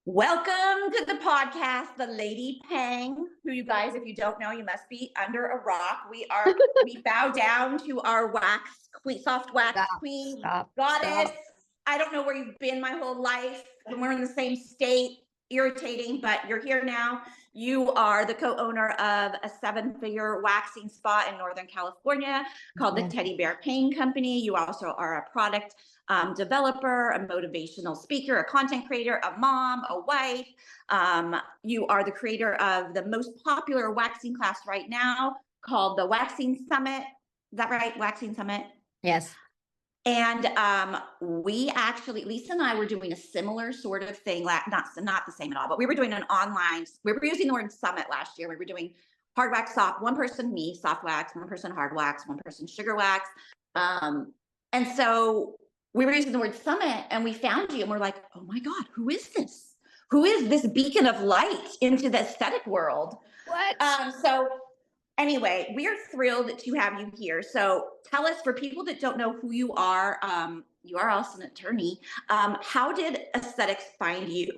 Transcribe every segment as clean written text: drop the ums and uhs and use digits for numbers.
Welcome to the podcast, The Lady Peng, who you guys, if you don't know, you must be under a rock. We bow down to our soft wax queen, goddess. I don't know where you've been my whole life. When we're in the same state, irritating, but you're here now. You are the co-owner of a 7-figure waxing spa in Northern California called the Teddy Bear Pain Company. You also are a product developer, a motivational speaker, a content creator, a mom, a wife. You are the creator of the most popular waxing class right now called the Waxing Summit. Is that right? Waxing Summit? Yes. And we actually, Lisa and I were doing a similar sort of thing, not the same at all, but we were doing an online, we were using the word summit last year. We were doing hard wax, soft, one person, me, soft wax, one person, hard wax, one person, sugar wax. And so we were using the word summit and we found you and we're like, oh my God, who is this? Who is this beacon of light into the aesthetic world? What? So anyway, we are thrilled to have you here. So tell us, for people that don't know who you are also an attorney. How did aesthetics find you?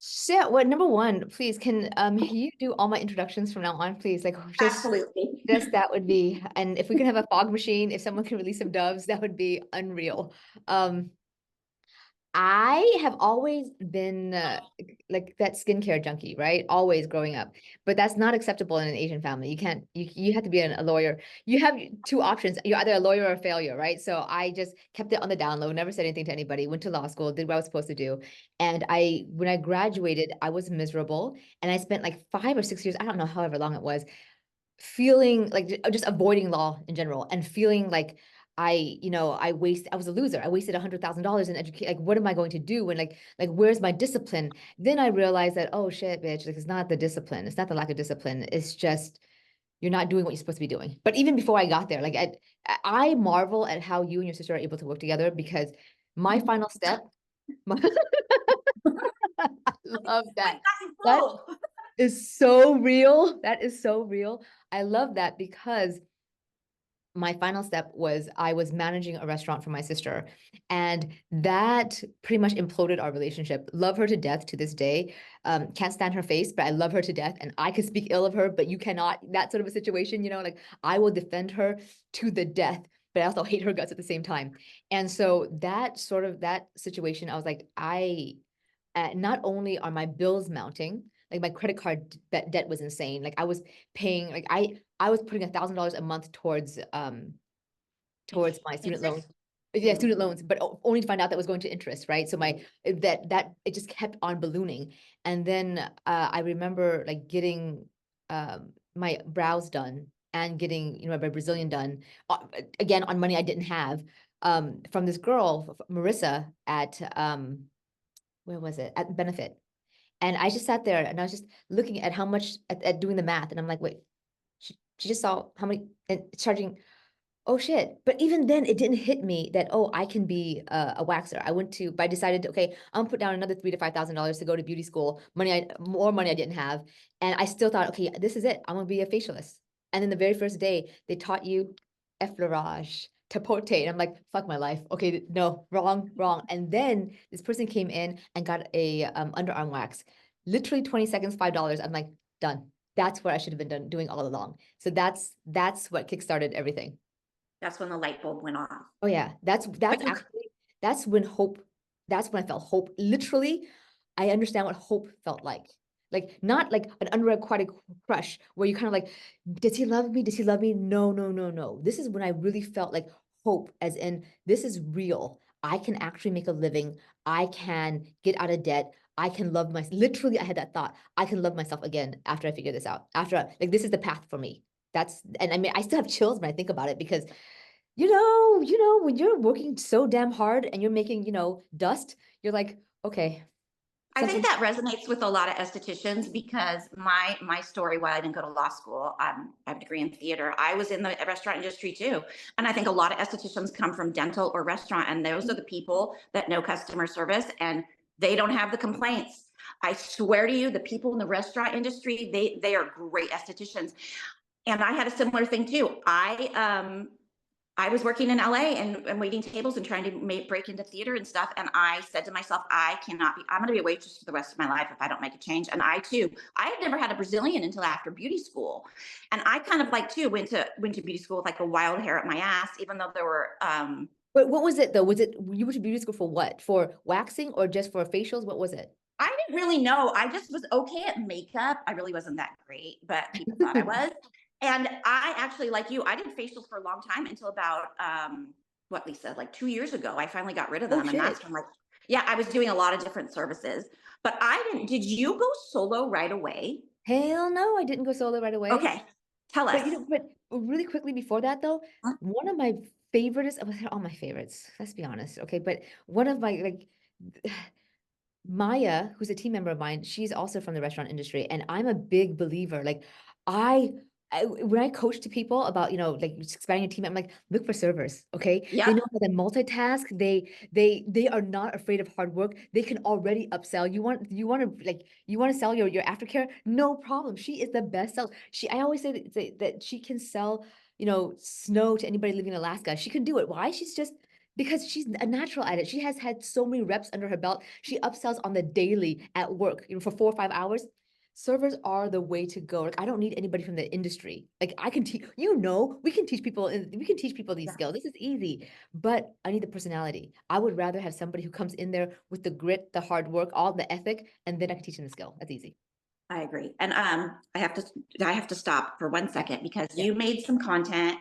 Shit, well, number one, please, can you do all my introductions from now on, please? Like, Absolutely. Just that would be, and if we could have a fog machine, if someone could release some doves, that would be unreal. I have always been like that skincare junkie, right? Always growing up, but that's not acceptable in an Asian family. You can't, you have to be a lawyer. You have two options. You're either a lawyer or a failure, right? So I just kept it on the down low, never said anything to anybody, went to law school, did what I was supposed to do. And when I graduated, I was miserable. And I spent like 5 or 6 years, I don't know, however long it was, feeling like just avoiding law in general and feeling like I was a loser. I wasted $100,000 in education. Like, what am I going to do? And like, where's my discipline? Then I realized that, oh shit, bitch, like it's not the discipline. It's not the lack of discipline. It's just, you're not doing what you're supposed to be doing. But even before I got there, like I marvel at how you and your sister are able to work together, because my final step, I love that. That is so real. That is so real. I love that, because my final step was I was managing a restaurant for my sister, and that pretty much imploded our relationship. Love her to death to this day. Can't stand her face, but I love her to death, and I could speak ill of her, but you cannot. That sort of a situation, like I will defend her to the death, but I also hate her guts at the same time. And so that situation, I was like, not only are my bills mounting, like my credit card debt was insane. Like I was paying, like I was putting $1,000 a month towards my student loan. Yeah, student loans, but only to find out that was going to interest, right? So that it just kept on ballooning. And then I remember like getting my brows done and getting my Brazilian done again on money I didn't have from this girl, Marissa, at where was it? At Benefit. And I just sat there and I was just looking at how much at doing the math. And I'm like, wait, she just saw how many and charging. Oh shit. But even then it didn't hit me that, oh, I can be a waxer. But I decided, okay, I'm gonna put down another $3,000 to $5,000 to go to beauty school, more money I didn't have. And I still thought, okay, this is it. I'm gonna be a facialist. And then the very first day they taught you effleurage, tapote. And I'm like, fuck my life. Okay, no, wrong. And then this person came in and got a underarm wax, literally 20 seconds, $5. I'm like, done. That's what I should have been doing all along. So that's what kickstarted everything. That's when the light bulb went off. Oh yeah, that's when I felt hope. Literally, I understand what hope felt like. Like not like an unrequited crush where you kind of like, does he love me? Does he love me? No. This is when I really felt like hope, as in this is real. I can actually make a living. I can get out of debt. I can love myself. Literally, I had that thought. I can love myself again after I figure this out. After like this is the path for me. And I mean, I still have chills when I think about it, because when you're working so damn hard and you're making, dust, you're like, okay. I think that resonates with a lot of estheticians, because my story, while I didn't go to law school, I have a degree in theater. I was in the restaurant industry too. And I think a lot of estheticians come from dental or restaurant, and those are the people that know customer service and they don't have the complaints. I swear to you, the people in the restaurant industry, they are great estheticians. And I had a similar thing too. I was working in LA and waiting tables and trying to break into theater and stuff. And I said to myself, I'm going to be a waitress for the rest of my life if I don't make a change. And I too, I had never had a Brazilian until after beauty school. And I kind of like too went to beauty school with like a wild hair at my ass, even though there were, But what was it though? Was it, you went to beauty school for what? For waxing or just for facials? What was it? I didn't really know. I just was okay at makeup. I really wasn't that great, but people thought I was. And I actually, like you, I did facials for a long time until about what, Lisa, like 2 years ago. I finally got rid of them. And that's when, like, yeah, I was doing a lot of different services. But I didn't, did you go solo right away? Hell no, I didn't go solo right away. Okay. Tell us. But really quickly before that though, one of my favorites, they're all my favorites, let's be honest. Okay. But one of my, like, Maya, who's a team member of mine, she's also from the restaurant industry. And I'm a big believer. Like when I coach to people about, you know, like expanding a team, I'm like, look for servers. Okay. Yeah. They know how to multitask. They are not afraid of hard work. They can already upsell. You want to sell your aftercare? No problem. She is the best seller. I always say that she can sell, you know, snow to anybody living in Alaska. She can do it. Why? Because she's a natural at it. She has had so many reps under her belt. She upsells on the daily at work, you know, for 4 or 5 hours. Servers are the way to go. Like, I don't need anybody from the industry. Like, I can teach, you know, we can teach people these skills. This is easy, but I need the personality. I would rather have somebody who comes in there with the grit, the hard work, all the ethic, and then I can teach them the skill. That's easy. I agree. And I have to stop for 1 second because you made some content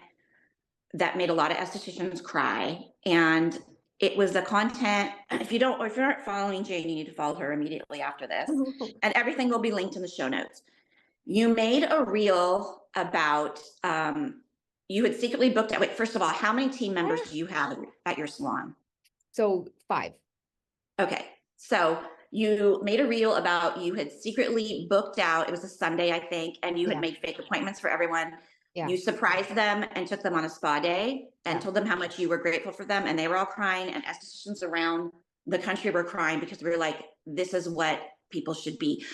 that made a lot of estheticians cry. And it was the content, if you're not following Jane, you need to follow her immediately after this. And everything will be linked in the show notes. You made a reel about, you had secretly booked out. Wait, first of all, how many team members do you have at your salon? So 5. Okay. So you made a reel about you had secretly booked out. It was a Sunday, I think, and you had made fake appointments for everyone. Yeah. You surprised them and took them on a spa day and told them how much you were grateful for them. And they were all crying, and estheticians around the country were crying because we were like, this is what people should be.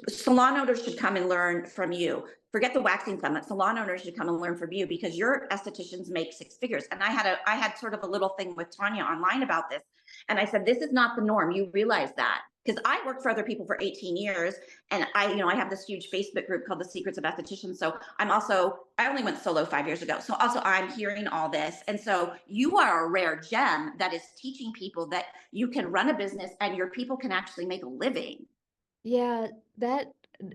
Salon owners should come and learn from you. Forget the waxing summit. Salon owners should come and learn from you because your estheticians make 6 figures. And I had sort of a little thing with Tanya online about this. And I said, this is not the norm. You realize that. Because I worked for other people for 18 years. And I have this huge Facebook group called The Secrets of Estheticians. So I only went solo 5 years ago. So also I'm hearing all this. And so you are a rare gem that is teaching people that you can run a business and your people can actually make a living. Yeah,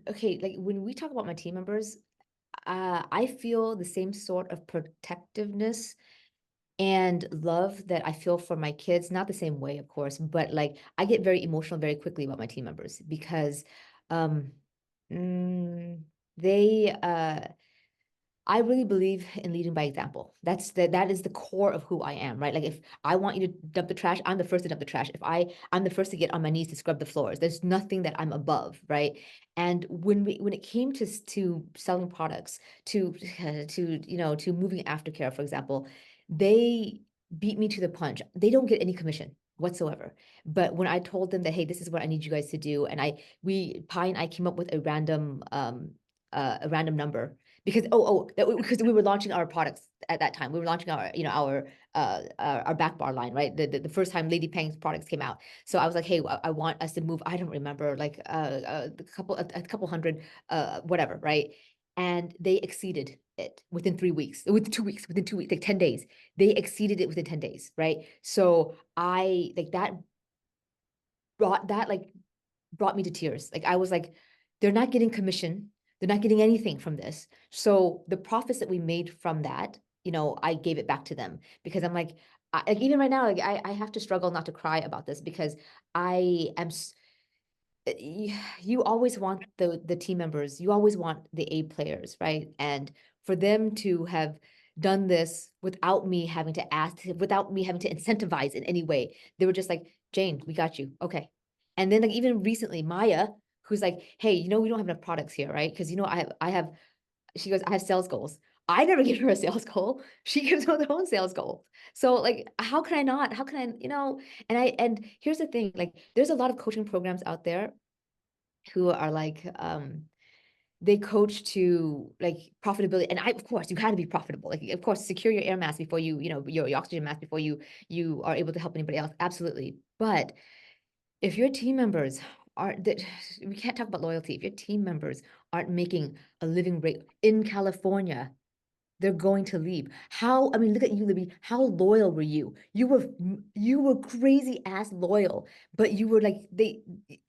okay, like when we talk about my team members, I feel the same sort of protectiveness and love that I feel for my kids, not the same way, of course, but like I get very emotional very quickly about my team members because I really believe in leading by example. That is the core of who I am, right? Like if I want you to dump the trash, I'm the first to dump the trash. I'm the first to get on my knees to scrub the floors. There's nothing that I'm above, right? And when it came to selling products, to moving aftercare, for example, they beat me to the punch. They don't get any commission whatsoever. But when I told them that, hey, this is what I need you guys to do, and Pi and I came up with a random number because because we were launching our products at that time. We were launching our back bar line, right? The first time Lady Peng's products came out. So I was like, hey, I want us to move. I don't remember, like a couple hundred, whatever, right? And they exceeded it within 3 weeks, within 2 weeks, like 10 days. They exceeded it within 10 days, right? So I like that brought me to tears. Like I was like, they're not getting commission. They're not getting anything from this. So the profits that we made from that, I gave it back to them because I'm like even right now, like I have to struggle not to cry about this because I am. You always want the team members. You always want the A players, right? And for them to have done this without me having to ask, without me having to incentivize in any way, they were just like, Jane, we got you, okay. And then like even recently, Maya, who's like, hey, we don't have enough products here, right? Because she goes, I have sales goals. I never give her a sales goal. She gives her own sales goal. So like, how can I not? How can I, and here's the thing, like there's a lot of coaching programs out there who are like, they coach to like profitability. And of course, you had to be profitable. Like, of course, secure your air mask before your oxygen mask before you are able to help anybody else. Absolutely. But if your team members we can't talk about loyalty. If your team members aren't making a living rate in California, they're going to leave. I mean, look at you, Libby. How loyal were you? You were crazy ass loyal, but you were like,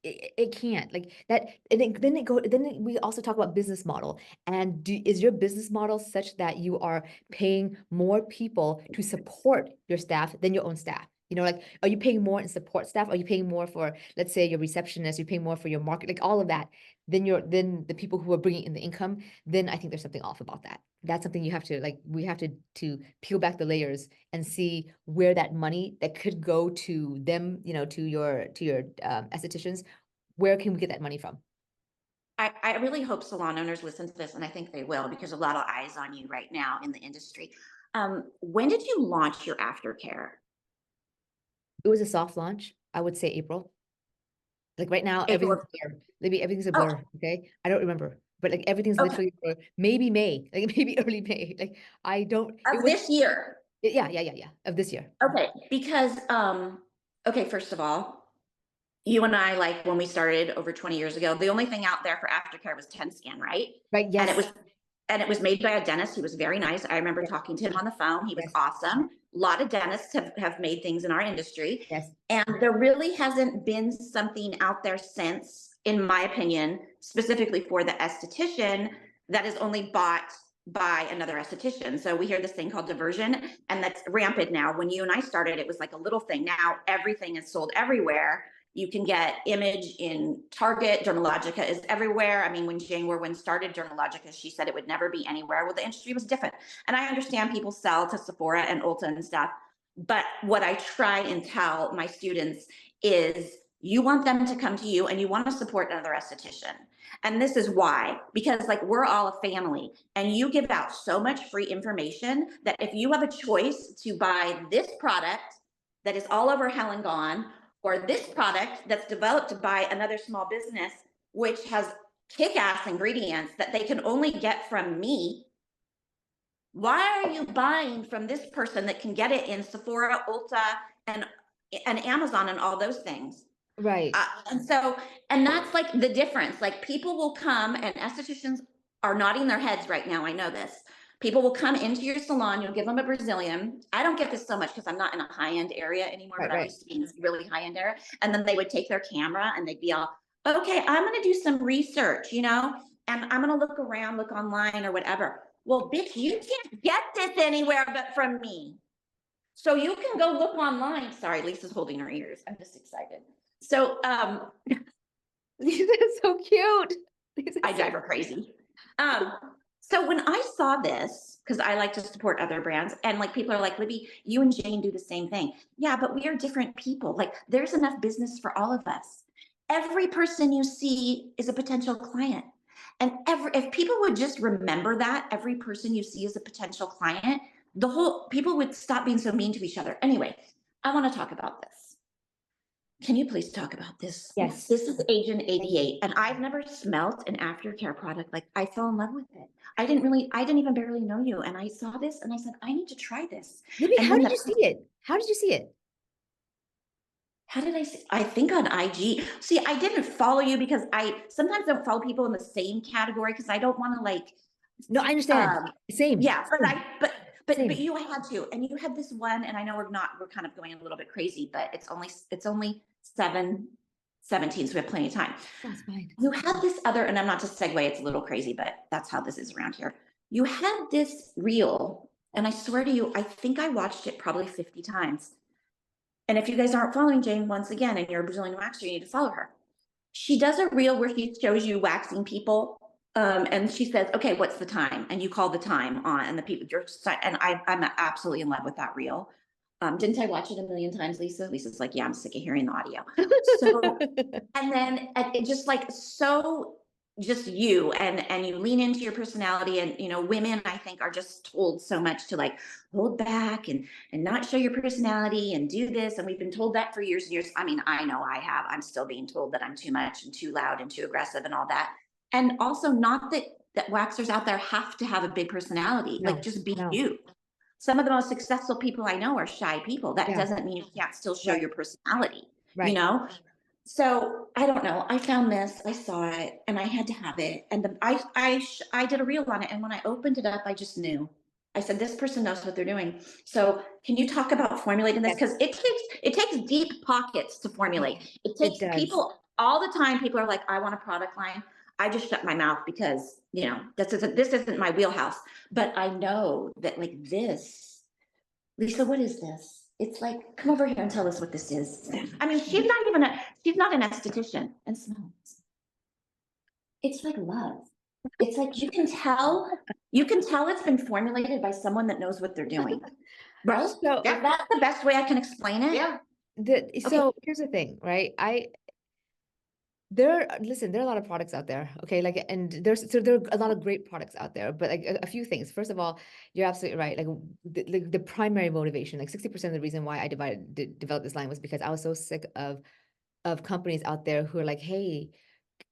it can't like that. And then we also talk about business model. And is your business model such that you are paying more people to support your staff than your own staff? You know, like, are you paying more in support staff? Are you paying more for, let's say, your receptionist? You're paying more for your market, like all of that. Then the people who are bringing in the income. Then I think there's something off about that. That's something you have to like. We have to peel back the layers and see where that money that could go to them, you know, to your estheticians. Where can we get that money from? I really hope salon owners listen to this, and I think they will, because there's a lot of eyes on you right now in the industry. When did you launch your aftercare? It was a soft launch. I would say April. Like right now, April. everything's a blur. Maybe everything's a blur. Okay, I don't remember, but like everything's literally a blur. Maybe May, like maybe early May. Like I don't. Of this year. Yeah, of this year. Okay, because okay, first of all, you and I, like when we started over 20 years ago, the only thing out there for aftercare was TenScan, right? Right. Yes. And it was made by a dentist. He was very nice. I remember talking to him on the phone. He was awesome. A lot of dentists have made things in our industry. Yes. And there really hasn't been something out there since, in my opinion, specifically for the esthetician that is only bought by another esthetician. So we hear this thing called diversion, and that's rampant now. When you and I started, it was like a little thing. Now everything is sold everywhere. You can get Image in Target. Dermalogica is everywhere. I mean, when Jane Warwin started Dermalogica, she said it would never be anywhere. Well, the industry was different. And I understand people sell to Sephora and Ulta and stuff. But what I try and tell my students is you want them to come to you and you want to support another esthetician. And this is why, because like we're all a family, and you give out so much free information that if you have a choice to buy this product that is all over Hell and Gone, or this product that's developed by another small business, which has kick-ass ingredients that they can only get from me, why are you buying from this person that can get it in Sephora, Ulta, and Amazon and all those things? Right. And that's like the difference. Like people will come, and estheticians are nodding their heads right now. I know this. People will come into your salon, you'll give them a Brazilian. I don't get this so much because I'm not in a high-end area anymore, but I used to be in this really high-end area. And then they would take their camera and they'd be all, okay, I'm going to do some research, you know, and I'm going to look around, look online or whatever. Well, bitch, you can't get this anywhere but from me. So you can go look online. Sorry, Lisa's holding her ears. I'm just excited. So, these are so cute. I drive her crazy. So when I saw this, because I like to support other brands, and like people are like, Libby, you and Jane do the same thing. Yeah, but we are different people. Like there's enough business for all of us. Every person you see is a potential client. And if people would just remember that every person you see is a potential client, people would stop being so mean to each other. Anyway, I want to talk about this. Can you please talk about this? Yes. This is Agent 88, and I've never smelt an aftercare product. Like I fell in love with it. I didn't even barely know you. And I saw this and I said, I need to try this. Libby, how did you see it? How did you see it? How did I see? I think on IG. See, I didn't follow you because I sometimes don't follow people in the same category because I don't want to like. No, I understand. Same. Yeah, but you had to, and you had this one, and I know we're kind of going a little bit crazy, but it's only 7:17, so we have plenty of time. That's fine. You had this other, and I'm not to segue, it's a little crazy, but that's how this is around here. You had this reel, and I swear to you, I think I watched it probably 50 times. And if you guys aren't following Jane, once again, and you're a Brazilian waxer, you need to follow her. She does a reel where she shows you waxing people. And she says, okay, what's the time? And you call the time on, and the people, and I'm absolutely in love with that reel. Didn't I watch it a million times, Lisa? Lisa's like, yeah, I'm sick of hearing the audio. So, and then it just like, so just you, and you lean into your personality, and, you know, women, I think, are just told so much to like hold back and not show your personality and do this. And we've been told that for years and years. I mean, I know I have, I'm still being told that I'm too much and too loud and too aggressive and all that. And also not that waxers out there have to have a big personality, No, like just be no. you. Some of the most successful people I know are shy people. That Yeah. doesn't mean you can't still show Right. your personality, you Right. know? So I don't know. I found this, I saw it, and I had to have it. And I did a reel on it. And when I opened it up, I just knew. I said, this person knows what they're doing. So can you talk about formulating this? Yes. Because it takes deep pockets to formulate. It takes does. people all the time. People are like, I want a product line. I just shut my mouth because, you know, this isn't my wheelhouse. But I know that like this, Lisa, what is this? It's like, come over here and tell us what this is. I mean, she's not an esthetician, and smells. It's like love. It's like you can tell it's been formulated by someone that knows what they're doing. Right? So Is that the best way I can explain it? Yeah. so here's the thing, right? Listen, there are a lot of products out there, okay? Like, and there are a lot of great products out there, but like a few things. First of all, you're absolutely right. Like the primary motivation, like 60% of the reason why I developed this line was because I was so sick of companies out there who are like, hey,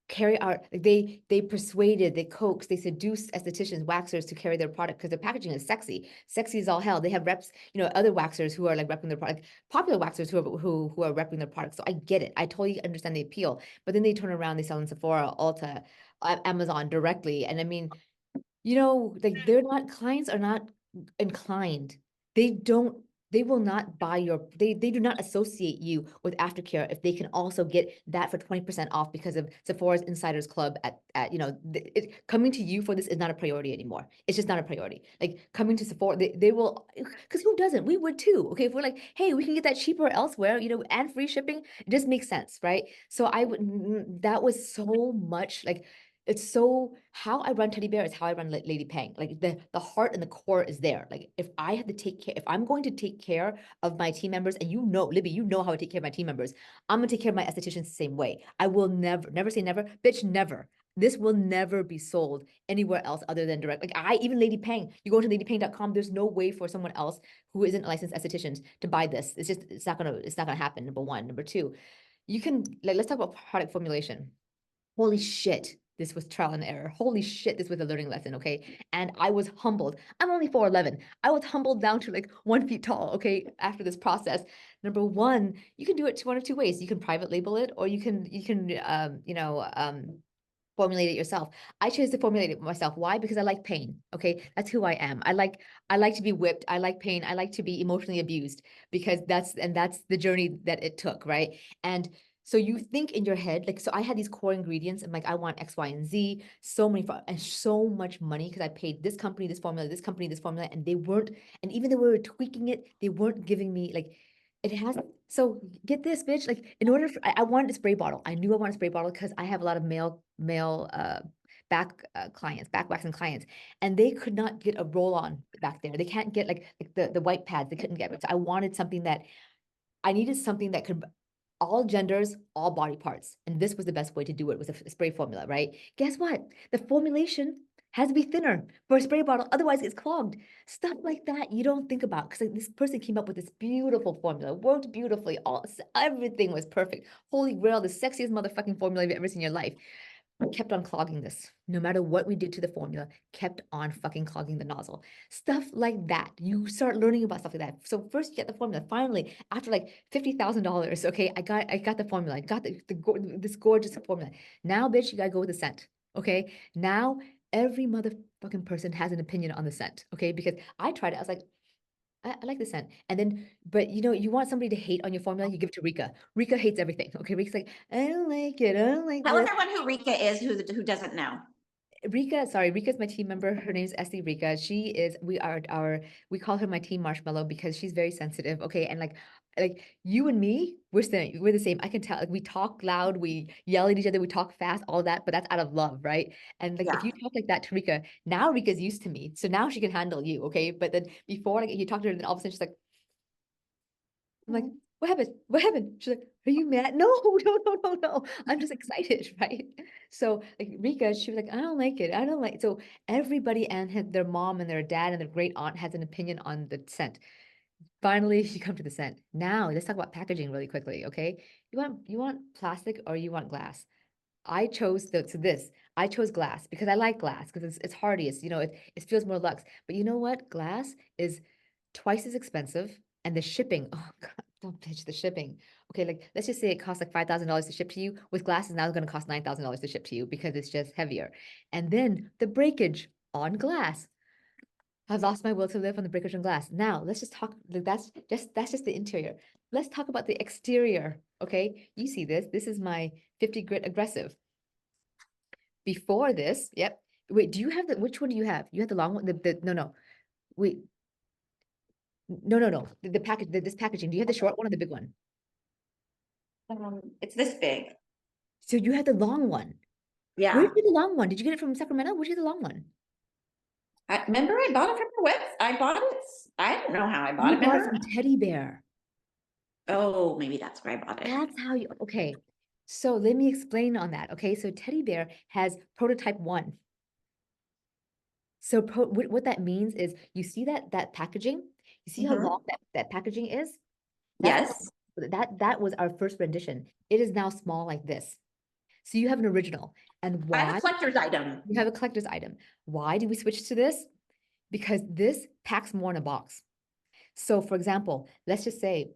carry out, like they persuaded, they coaxed, they seduced estheticians, waxers to carry their product because their packaging is sexy as all hell. They have reps, you know, other waxers who are like repping their product, popular waxers who are repping their product. So I get it. I totally understand the appeal. But then they turn around, they sell in Sephora, Ulta, Amazon directly. And I mean, you know, like clients are not inclined. They will not buy they do not associate you with aftercare if they can also get that for 20% off because of Sephora's Insiders Club at you know, coming to you for this is not a priority anymore. It's just not a priority. Like coming to Sephora, they will, because who doesn't? We would too. Okay, if we're like, hey, we can get that cheaper elsewhere, you know, and free shipping, it just makes sense, right? So that was so much like, it's so how I run Teddy Bear is how I run Lady Peng. Like the heart and the core is there. Like if I have to take care, if I'm going to take care of my team members, and you know, Libby, you know how I take care of my team members, I'm gonna take care of my estheticians the same way. I will never say never, bitch, never. This will never be sold anywhere else other than direct. Like even Lady Peng, you go to ladypeng.com, there's no way for someone else who isn't a licensed esthetician to buy this. It's not gonna happen, number one. Number two, you can, like, let's talk about product formulation. Holy shit, this was trial and error. Holy shit, this was a learning lesson, okay? And I was humbled. I'm only 4'11". I was humbled down to like 1 feet tall, okay, after this process. Number one, you can do it one of two ways. You can private label it, or you can formulate it yourself. I chose to formulate it myself. Why? Because I like pain. Okay, that's who I am. I like to be whipped. I like pain. I like to be emotionally abused because that's the journey that it took, right? And so you think in your head, like, so I had these core ingredients and like, I want X, Y, and Z, and so much money because I paid this company, this formula, this company, this formula, and they weren't, and even though we were tweaking it, they weren't giving me like, it has, so get this, bitch, like in order for, I wanted a spray bottle. I knew I wanted a spray bottle because I have a lot of male back clients, back waxing clients, and they could not get a roll-on back there. They can't get like the white pads. They couldn't get it. So I needed something that could all genders, all body parts. And this was the best way to do it, was a spray formula, right? Guess what? The formulation has to be thinner for a spray bottle, otherwise it's clogged. Stuff like that you don't think about, because like, this person came up with this beautiful formula, worked beautifully, everything was perfect. Holy grail, the sexiest motherfucking formula you've ever seen in your life. Kept on clogging this. No matter what we did to the formula, kept on fucking clogging the nozzle. Stuff like that. You start learning about stuff like that. So first you get the formula. Finally, after like $50,000, okay, I got the formula. I got this gorgeous formula. Now, bitch, you gotta go with the scent. Okay. Now every motherfucking person has an opinion on the scent. Okay, because I tried it. I was like, I like the scent. And then, but you know, you want somebody to hate on your formula, you give it to Rika. Rika hates everything. Okay, Rika's like, I don't like it. I don't like Tell this. everyone who Rika is, who doesn't know. Rika's my team member. Her name's Essie Rika. She is, we call her my team marshmallow because she's very sensitive. Okay. And like you and me, we're the same. I can tell, like, we talk loud, we yell at each other, we talk fast, all that, but that's out of love, right? And like, if you talk like that to Rika, now Rika's used to me. So now she can handle you. Okay. But then before, like, you talk to her, then all of a sudden she's like, I'm like, what happened? What happened? She's like, are you mad? No, no. I'm just excited, right? So like Rika, she was like, I don't like it. I don't like it. So everybody and their mom and their dad and their great aunt has an opinion on the scent. Finally, you come to the scent. Now let's talk about packaging really quickly, okay? You want plastic or you want glass? I chose this. I chose glass because I like glass because it's hardy. It's, it feels more luxe. But you know what? Glass is twice as expensive, and the shipping, oh God, don't pitch the shipping. Okay, like let's just say it costs like $5,000 to ship to you. With glass, is now going to cost $9,000 to ship to you because it's just heavier. And then the breakage on glass. I've lost my will to live on the breakage on glass. Now let's just talk. That's just the interior. Let's talk about the exterior. Okay, you see this. This is my 50 grit aggressive. Before this, yep. Wait, do you have which one do you have? You have the long one. No. Wait. No. The package. This packaging. Do you have the short one or the big one? It's this big. So you have the long one. Yeah. Where did you get the long one? Did you get it from Sacramento? Where'd you get the long one? I remember I bought it from the web. I bought it. I don't know how I bought You it. bought it Remember? from Teddy Bear. Oh, maybe that's where I bought it. That's how you, okay. So let me explain on that. Okay, so Teddy Bear has prototype 1. So what that means is you see that packaging, you see how Mhm. long that packaging is? Yes. That was our first rendition. It is now small like this. So you have an original. And I have why? a collector's item. You have a collector's item. Why did we switch to this? Because this packs more in a box. So for example, let's just say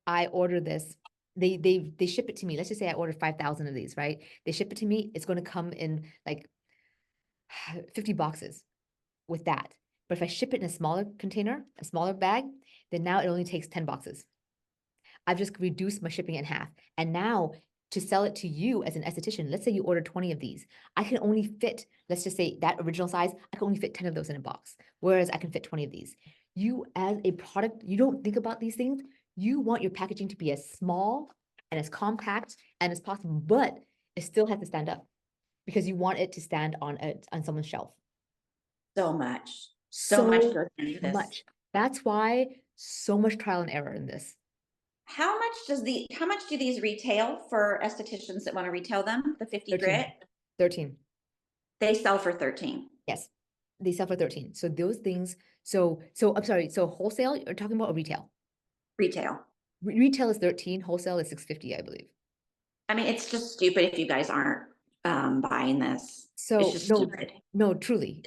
I order this. They ship it to me. Let's just say I ordered 5,000 of these, right? They ship it to me. It's going to come in like 50 boxes with that. But if I ship it in a smaller container, a smaller bag, then now it only takes 10 boxes. I've just reduced my shipping in half. And now to sell it to you as an esthetician, let's say you order 20 of these. I can only fit, let's just say that original size, I can only fit 10 of those in a box, whereas I can fit 20 of these. You as a product, you don't think about these things. You want your packaging to be as small and as compact and as possible, but it still has to stand up because you want it to stand on someone's shelf. So much. So much goes into this. Much. That's why so much trial and error in this. How much do these retail for estheticians that want to retail them? The 50 grit? 13. They sell for 13. Yes. They sell for 13. So those things, so I'm sorry, so wholesale, you're talking about retail? Retail. Retail is 13, wholesale is $650, I believe. I mean, it's just stupid if you guys aren't buying this. So it's just stupid. No, truly.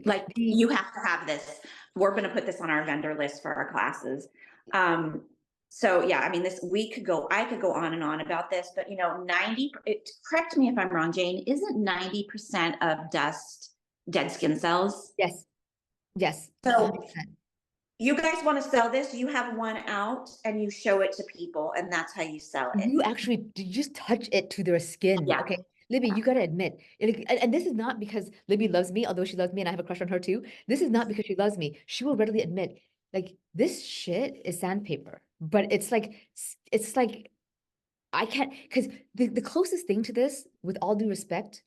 Like you have to have this. We're going to put this on our vendor list for our classes. So yeah, I mean, I could go on and on about this, but correct me if I'm wrong, Jane, isn't 90% of dust dead skin cells? Yes. So 100%. you guys want to sell this, you have one out and you show it to people and that's how you sell it. You just touch it to their skin. Yeah. Okay. Libby, you got to admit, and this is not because Libby loves me, although she loves me and I have a crush on her too. This is not because she loves me. She will readily admit, like, this shit is sandpaper, but it's like, I can't, because the closest thing to this, with all due respect,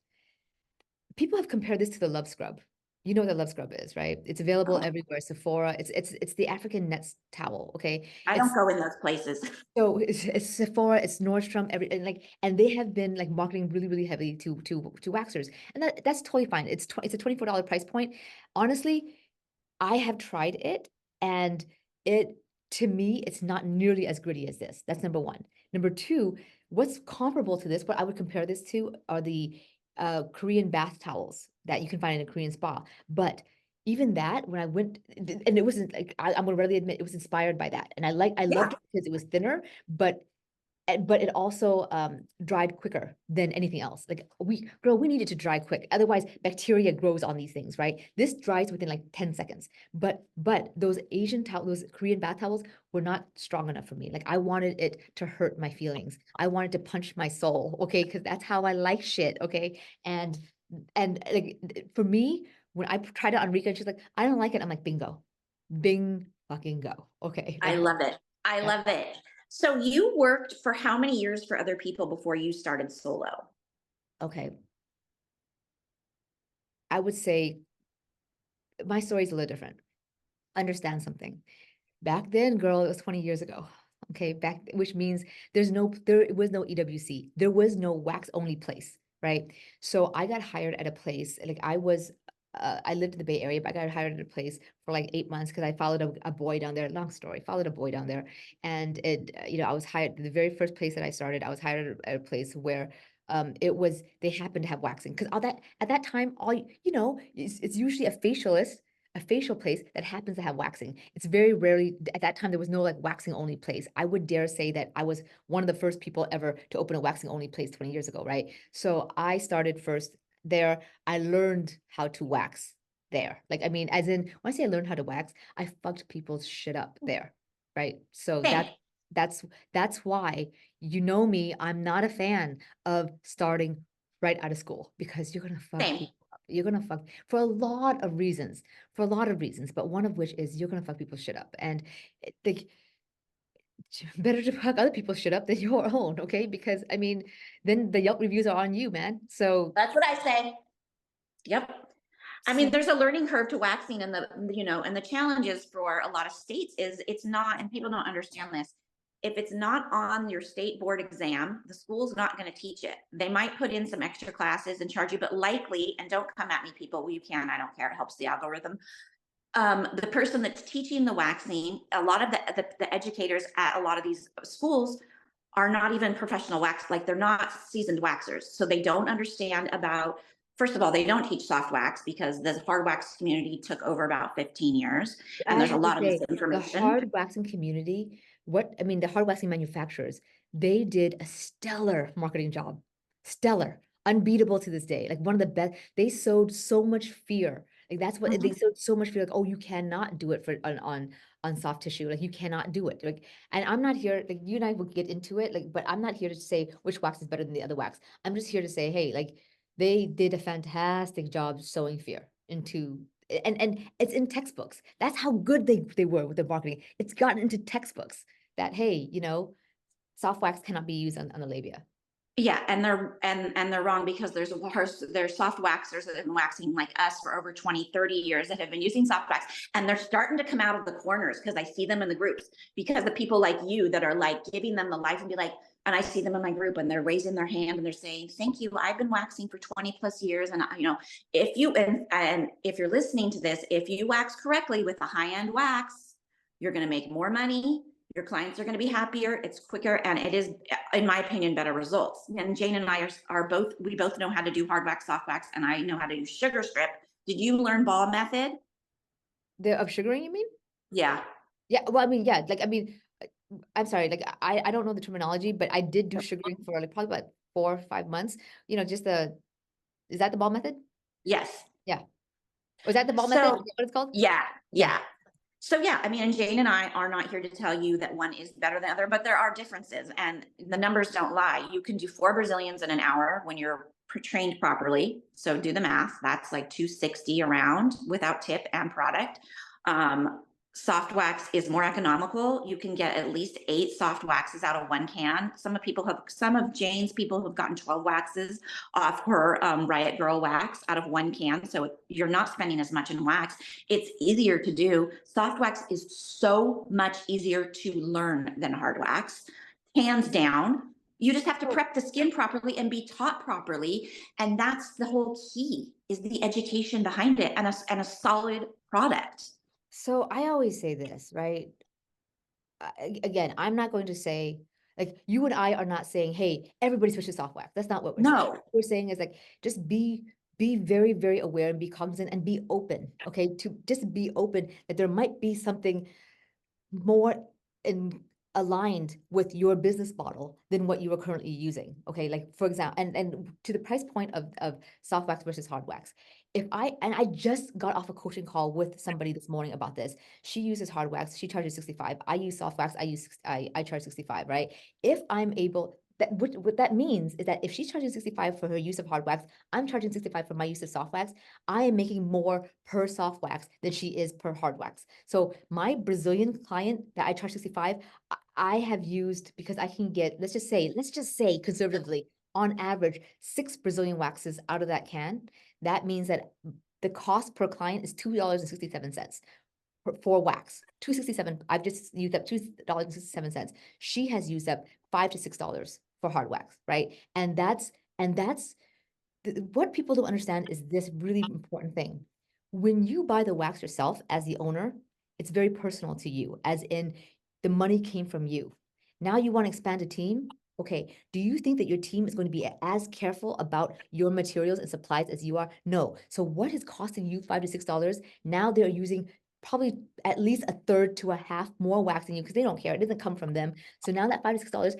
people have compared this to the Love Scrub. You know what the Love Scrub is, right? It's available everywhere. Sephora. It's the African Nets towel. Okay. I don't go in those places. So it's Sephora, it's Nordstrom, and they have been like marketing really, really heavily to waxers, and that's totally fine. It's a $24 price point. Honestly, I have tried it, and to me, it's not nearly as gritty as this. That's number one. Number two, what's comparable to this, what I would compare this to, are the Korean bath towels that you can find in a Korean spa. But even that, when I went, and it wasn't like, I'm gonna readily admit, it was inspired by that, and I loved it because it was thinner, but it also dried quicker than anything else. Like we need it to dry quick. Otherwise, bacteria grows on these things, right? This dries within like 10 seconds. But those those Korean bath towels were not strong enough for me. Like I wanted it to hurt my feelings. I wanted to punch my soul, okay? Because that's how I like shit, okay? And like for me, when I tried it on Rika and she's like, I don't like it. I'm like, bingo. Bing fucking go. Okay. I love it. I love it. So you worked for how many years for other people before you started solo? Okay. I would say my story is a little different. Understand something. Back then, girl, it was 20 years ago. Okay, which means there was no EWC. There was no wax only place, right? So I got hired at a place, like I lived in the Bay Area, but I got hired at a place for like 8 months because I followed a boy down there. Long story, followed a boy down there. And I was hired, the very first place that I started, I was hired at a place where they happened to have waxing because at that time, it's usually a facial place that happens to have waxing. It's very rarely, at that time, there was no like waxing only place. I would dare say that I was one of the first people ever to open a waxing only place 20 years ago, right? So I started first there. I learned how to wax there. Like, I mean, as in, when I say I learned how to wax, I fucked people's shit up there, right? So that's why, you know me, I'm not a fan of starting right out of school because you're gonna fuck people up. You're gonna fuck for a lot of reasons, but one of which is you're gonna fuck people's shit up, and like, better to fuck other people's shit up than your own, okay? Because I mean, then the Yelp reviews are on you, man. So that's what I say. Yep. I mean, there's a learning curve to waxing, and and the challenges for a lot of states is it's not, and people don't understand this. If it's not on your state board exam, the school's not going to teach it. They might put in some extra classes and charge you, but likely, and don't come at me, people, well, you can, I don't care, it helps the algorithm. The person that's teaching the waxing, a lot of the educators at a lot of these schools are not even professional wax, like they're not seasoned waxers. So they don't understand about, first of all, they don't teach soft wax because the hard wax community took over about 15 years. And there's a lot of misinformation. The hard waxing community, the hard waxing manufacturers, they did a stellar marketing job. Stellar, unbeatable to this day. Like one of the best, they sowed so much fear. Like that's what they sowed so much fear, like, oh, you cannot do it on soft tissue. Like you cannot do it. Like, and I'm not here, like you and I will get into it, like, but I'm not here to say which wax is better than the other wax. I'm just here to say, hey, like they did a fantastic job sowing fear into, and it's in textbooks. That's how good they were with their marketing. It's gotten into textbooks that, hey, soft wax cannot be used on the labia. Yeah, and they're wrong because there's soft waxers that have been waxing like us for over 20, 30 years that have been using soft wax, and they're starting to come out of the corners because I see them in the groups, because the people like you that are like giving them the life and be like, and I see them in my group and they're raising their hand and they're saying, thank you, I've been waxing for 20 plus years. And if you, and if you're listening to this, if you wax correctly with a high-end wax, you're going to make more money. Your clients are going to be happier, it's quicker, and it is, in my opinion, better results. And Jane and I we both know how to do hard wax, soft wax, and I know how to do sugar strip. Did you learn ball method? Of sugaring, you mean? Yeah. Yeah, well, I mean, yeah, like, I mean, I'm sorry, like, I don't know the terminology, but I did do sugaring for like probably about 4 or 5 months, is that the ball method? Yes. Yeah. Was that the ball method? Is that what it's called? Yeah. So yeah, I mean, and Jane and I are not here to tell you that one is better than the other, but there are differences and the numbers don't lie. You can do 4 Brazilians in an hour when you're trained properly. So do the math. That's like 260 around without tip and product. Soft wax is more economical. You can get at least 8 soft waxes out of 1 can. Some of Jane's people have gotten 12 waxes off her Riot Girl wax out of 1 can. So you're not spending as much in wax. It's easier to do. Soft wax is so much easier to learn than hard wax, hands down. You just have to prep the skin properly and be taught properly. And that's the whole key, is the education behind it and a solid product. So I always say this, right? Again, I'm not going to say, like, you and I are not saying, hey, everybody switch to soft wax. That's not what we're saying. What we're saying is like, just be very, very aware and be cognizant and be open, okay? To just be open that there might be something more aligned with your business model than what you are currently using, okay? Like, for example, and to the price point of soft wax versus hard wax. I just got off a coaching call with somebody this morning about this. She uses hard wax. She charges 65. I use soft wax. I charge 65, right? If I'm able, what that means is that if she's charging 65 for her use of hard wax, I'm charging 65 for my use of soft wax. I am making more per soft wax than she is per hard wax. So my Brazilian client that I charge 65, I have used, because I can get, let's just say conservatively, on average, 6 Brazilian waxes out of that can. That means that the cost per client is $2.67 for wax. $2.67. I've just used up $2.67. She has used up $5 to $6 for hard wax, right? And that's what people don't understand is this really important thing. When you buy the wax yourself as the owner, it's very personal to you, as in the money came from you. Now you want to expand a team, Okay, do you think that your team is going to be as careful about your materials and supplies as you are? No. So what is costing you $5 to $6? Now they're using probably at least a third to a half more wax than you because they don't care. It doesn't come from them. So now that $5 to $6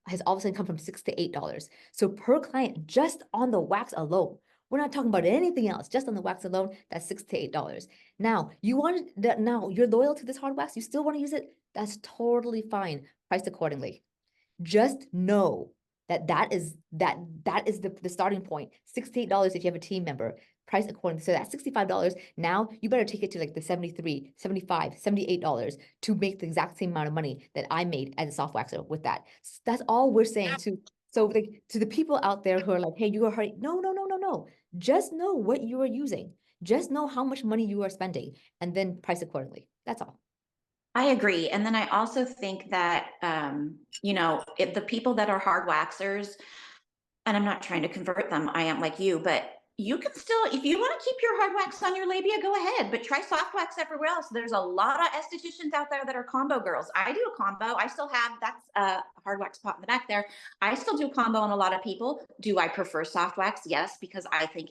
has all of a sudden come from $6 to $8. So per client, just on the wax alone, we're not talking about anything else. Just on the wax alone, that's $6 to $8. Now you want that. Now you're loyal to this hard wax. You still want to use it. That's totally fine. Priced accordingly. Just know that that is the starting point. $68 if you have a team member, price accordingly. So that's $65. Now you better take it to like the $73, $75, $78 to make the exact same amount of money that I made as a soft waxer with that. That's all we're saying to. So like to the people out there who are like, hey, you are hurting. No, no, no, no, no. Just know what you are using. Just know how much money you are spending and then price accordingly. That's all. I agree. And then I also think that, if the people that are hard waxers, and I'm not trying to convert them, I am like you, but you can still, if you want to keep your hard wax on your labia, go ahead, but try soft wax everywhere else. There's a lot of estheticians out there that are combo girls. I do a combo. I still have, that's a hard wax pot in the back there. I still do combo on a lot of people. Do I prefer soft wax? Yes, because I think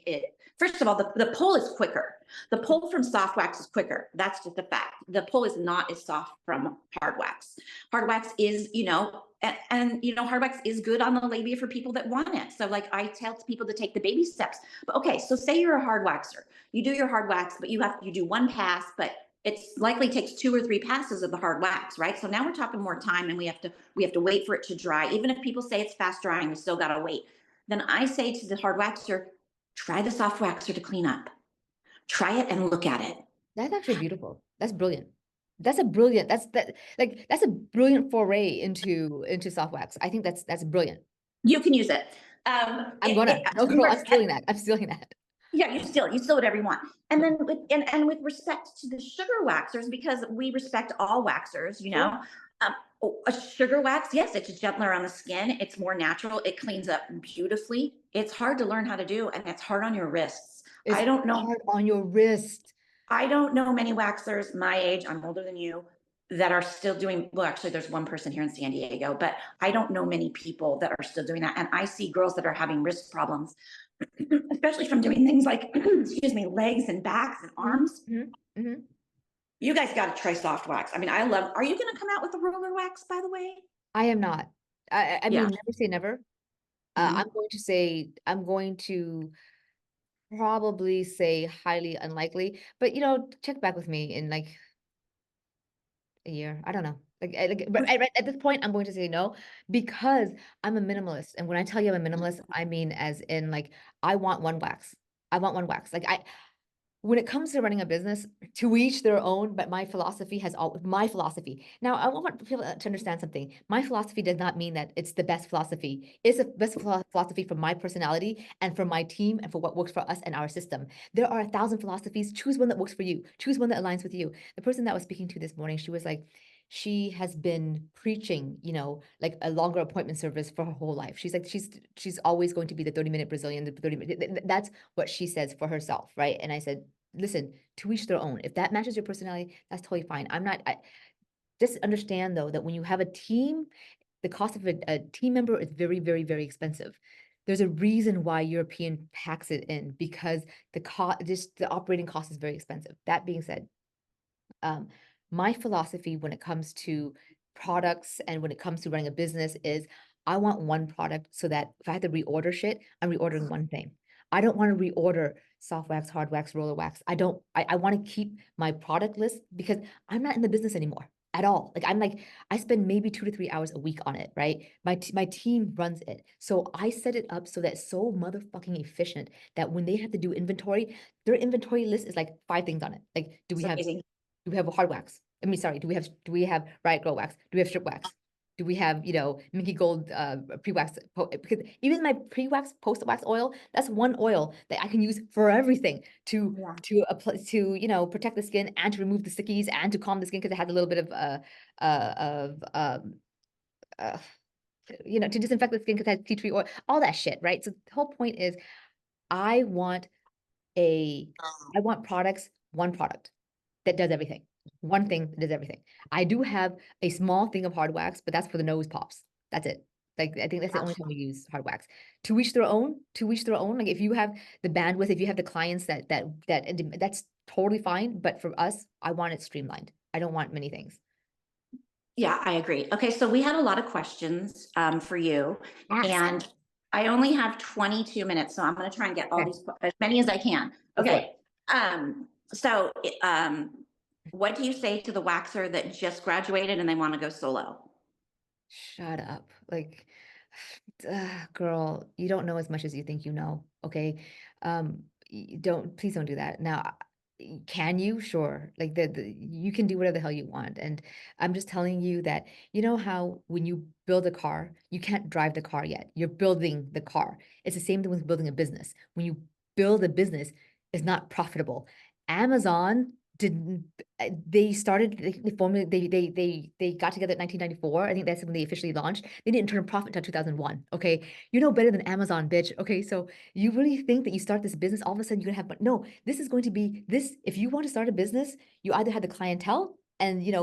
first of all, the pull is quicker. The pull from soft wax is quicker. That's just a fact. The pull is not as soft from hard wax. Hard wax is, hard wax is good on the labia for people that want it. So like I tell people to take the baby steps. But okay, so say you're a hard waxer. You do your hard wax, but you do one pass, but it's likely takes 2 or 3 passes of the hard wax, right? So now we're talking more time and we have to wait for it to dry. Even if people say it's fast drying, we still gotta wait. Then I say to the hard waxer, try the soft waxer to clean up. Try it and look at it. That's actually beautiful. That's brilliant. That's a brilliant, that's a brilliant foray into soft wax. I think that's brilliant. You can use it. I'm stealing that. I'm stealing that. Yeah, you steal whatever you want. And then with respect to the sugar waxers, because we respect all waxers, a sugar wax, yes, it's gentler on the skin. It's more natural. It cleans up beautifully. It's hard to learn how to do, and it's hard on your wrists. I don't know. Hard on your wrist. I don't know many waxers my age, I'm older than you, that are still doing, well, actually there's one person here in San Diego, but I don't know many people that are still doing that. And I see girls that are having wrist problems, especially from doing things like, legs and backs and arms. Mm-hmm. Mm-hmm. You guys got to try soft wax. I mean, are you going to come out with a roller wax, by the way? I am not. I mean, never say never. Mm-hmm. I'm going to probably say highly unlikely, but check back with me in like a year. I don't know. At this point, I'm going to say no because I'm a minimalist. And when I tell you I'm a minimalist, I mean as in like I want one wax. I want one wax. When it comes to running a business, to each their own, but my philosophy has all my philosophy. Now, I want people to understand something. My philosophy does not mean that it's the best philosophy. It's the best philosophy for my personality and for my team and for what works for us and our system. There are 1,000 philosophies. Choose one that works for you. Choose one that aligns with you. The person that I was speaking to this morning, she was like, she has been preaching, like a longer appointment service for her whole life. She's like, she's always going to be the 30-minute Brazilian, the 30-minute. That's what she says for herself, right? And I said, listen, to each their own. If that matches your personality, that's totally fine. Just understand though, that when you have a team, the cost of a team member is very, very, very expensive. There's a reason why European packs it in because the operating cost is very expensive. That being said, my philosophy when it comes to products and when it comes to running a business is I want one product so that if I have to reorder shit, I'm reordering one thing. I don't want to reorder soft wax, hard wax, roller wax. I want to keep my product list because I'm not in the business anymore at all. I spend maybe 2 to 3 hours a week on it, right? My team runs it. So I set it up so that it's so motherfucking efficient that when they have to do inventory, their inventory list is like 5 things on it. Like, do we have a hard wax? I mean, sorry, do we have Riot Girl wax? Do we have strip wax? Do we have, Minky Gold pre-wax? Because even my pre-wax, post-wax oil, that's one oil that I can use for everything to apply to, protect the skin and to remove the stickies and to calm the skin because it has a little bit of to disinfect the skin because it has tea tree oil, all that shit, right? So the whole point is I want products, one product that does everything. One thing that does everything. I do have a small thing of hard wax, but that's for the nose pops. That's it. Like, I think that's the only time we use hard wax. To each their own, to each their own. Like, if you have the bandwidth, if you have the clients that's totally fine. But for us, I want it streamlined. I don't want many things. Yeah, I agree. Okay, so we had a lot of questions for you, and I only have 22 minutes, so I'm going to try and get all these, as many as I can. Okay. So what do you say to the waxer that just graduated and they want to go solo? Shut up. Like, girl, you don't know as much as you think you know. Okay. Please don't do that. Now, can you? Sure. Like you can do whatever the hell you want. And I'm just telling you that, you know how when you build a car, you can't drive the car yet. You're building the car. It's the same thing with building a business. When you build a business, it's not profitable. Amazon didn't, they started, they got together in 1994. I think that's when they officially launched. They didn't turn a profit until 2001. Okay. You know better than Amazon, bitch. Okay. So you really think that you start this business, all of a sudden you're gonna have, but no, this is going to be this. If you want to start a business, you either have the clientele and you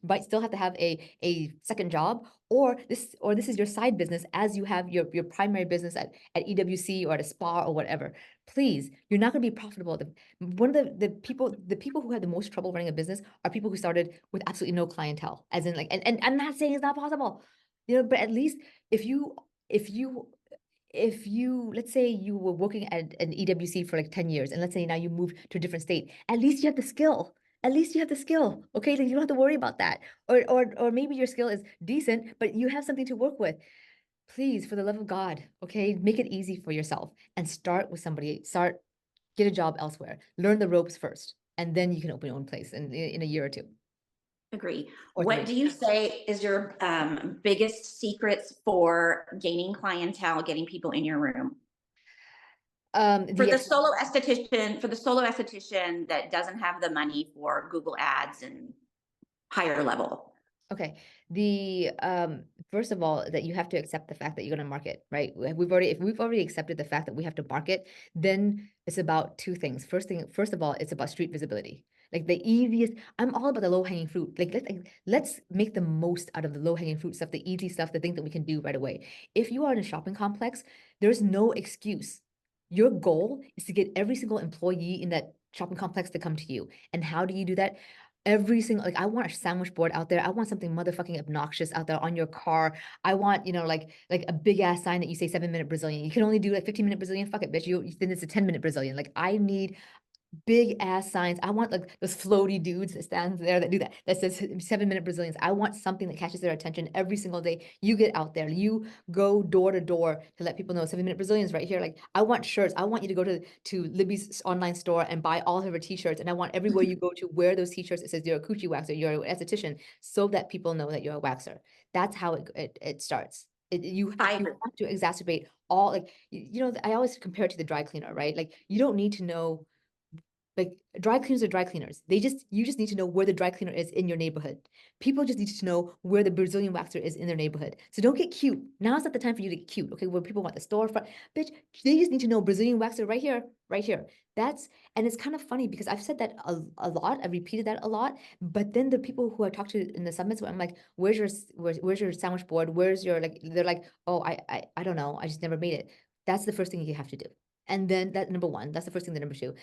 might still have to have a second job, or this is your side business as you have your primary business at EWC or at a spa or whatever. Please, you're not going to be profitable. One of the people who have the most trouble running a business are people who started with absolutely no clientele, as in like, and I'm not saying it's not possible, but at least if you let's say you were working at an EWC for like 10 years, and let's say now you move to a different state, at least you have the skill. At least you have the skill. Okay, then you don't have to worry about that. Or maybe your skill is decent, but you have something to work with. Please, for the love of God, okay, make it easy for yourself and start with somebody. Get a job elsewhere. Learn the ropes first, and then you can open your own place in a year or two. Agree. What do you say is your biggest secrets for gaining clientele, getting people in your room? For the solo esthetician that doesn't have the money for Google Ads and higher level. Okay. First of all, that you have to accept the fact that you're going to market, right? If we've already accepted the fact that we have to market, then it's about two things. First of all, it's about street visibility. Like the easiest, I'm all about the low-hanging fruit. Like let's make the most out of the low-hanging fruit stuff, the easy stuff, the things that we can do right away. If you are in a shopping complex, there's no excuse. Your goal is to get every single employee in that shopping complex to come to you. And how do you do that? Every single, like, I want a sandwich board out there. I want something motherfucking obnoxious out there on your car. I want, like a big ass sign that you say 7-minute Brazilian. You can only do like 15-minute Brazilian. Fuck it, bitch. Then it's a 10-minute Brazilian. Like, I need big ass signs. I want like those floaty dudes that stands there that do that says 7-minute Brazilians. I want something that catches their attention every single day. You get out there, you go door to door to let people know 7-minute Brazilians right here. Like, I want shirts. I want you to go to Libby's online store and buy all of her t-shirts, and I want everywhere you go to wear those t-shirts. It says you're a coochie waxer, you're an esthetician, so that people know that you're a waxer. That's how it starts. You have to exacerbate all, like, I always compare it to the dry cleaner, right? Like, you don't need to know, like, dry cleaners are dry cleaners. You just need to know where the dry cleaner is in your neighborhood. People just need to know where the Brazilian waxer is in their neighborhood. So don't get cute. Now's not the time for you to get cute, okay? Where people want the storefront. Bitch, they just need to know Brazilian waxer right here, right here. And it's kind of funny because I've said that a lot. I've repeated that a lot. But then the people who I talk to in the summits, where I'm like, where's your sandwich board? Where's your, like, they're like, oh, I don't know. I just never made it. That's the first thing you have to do. And then that, number one, that's the first thing. The number two,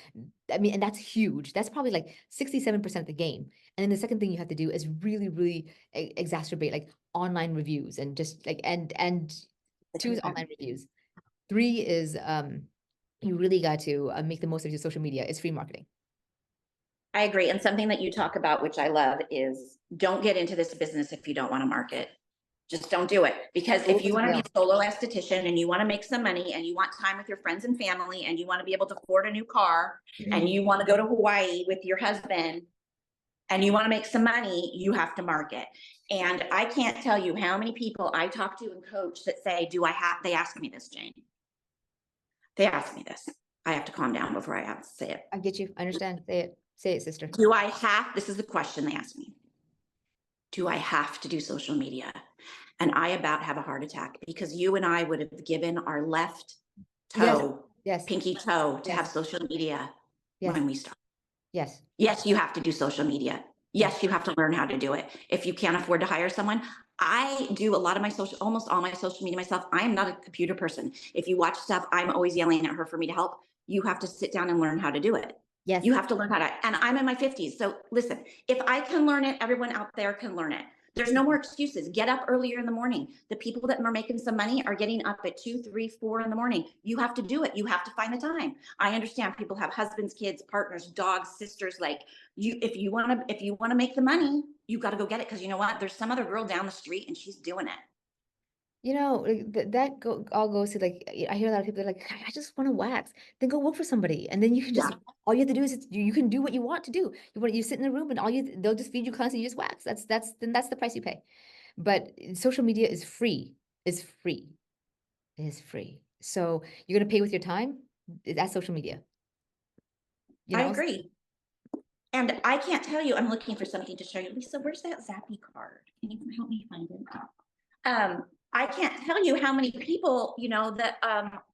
I mean, and that's huge. That's probably like 67% of the game. And then the second thing you have to do is really, really exacerbate like online reviews, and just like, and 2 is online reviews. 3 is, you really got to make the most of your social media. It's free marketing. I agree. And something that you talk about, which I love, is don't get into this business if you don't want to market. Just don't do it. Because if you want to be a solo esthetician and you want to make some money and you want time with your friends and family and you want to be able to afford a new car and you want to go to Hawaii with your husband and you want to make some money, you have to market. And I can't tell you how many people I talk to and coach that say, they ask me this, Jane. They ask me this. I have to calm down before I have to say it. I get you. I understand. Say it, sister. This is the question they ask me. Do I have to do social media? And I about have a heart attack, because you and I would have given our left toe, pinky toe, to have social media when we start. Yes, you have to do social media. Yes, you have to learn how to do it. If you can't afford to hire someone, I do a lot of my almost all my social media myself. I am not a computer person. If you watch stuff, I'm always yelling at her for me to help. You have to sit down and learn how to do it. Yes. You have to learn how to, and I'm in my 50s. So listen, if I can learn it, everyone out there can learn it. There's no more excuses. Get up earlier in the morning. The people that are making some money are getting up at 2, 3, 4 in the morning. You have to do it. You have to find the time. I understand people have husbands, kids, partners, dogs, sisters. Like if you want to make the money, you got to go get it. Cause you know what? There's some other girl down the street and she's doing it. You know, like all goes to like, I hear a lot of people, they're like, I just want to wax. Then go work for somebody. And then you can just, all you have to do is you can do what you want to do. You sit in the room and they'll just feed you constantly, you just wax. Then that's the price you pay. But social media is free. It's free. It is free. So you're going to pay with your time. That's social media. You know? I agree. And I can't tell you, I'm looking for something to show you. Lisa, where's that Zappy card? Can you help me find it? I can't tell you how many people, you know, that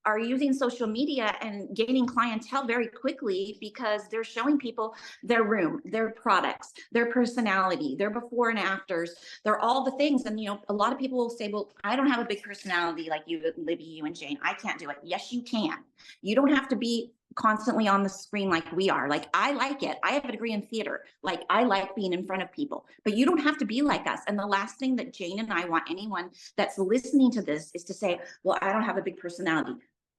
are using social media and gaining clientele very quickly because they're showing people their room, their products, their personality, their before and afters. They're all the things. And, you know, a lot of people will say, well, I don't have a big personality like you, Libby, you and Jane. I can't do it. Yes, you can. You don't have to be constantly on the screen like we are. Like, I like it. I have a degree in theater. Like, I like being in front of people, but you don't have to be like us. And the last thing that Jane and I want anyone that's listening to this is to say, well, I don't have a big personality.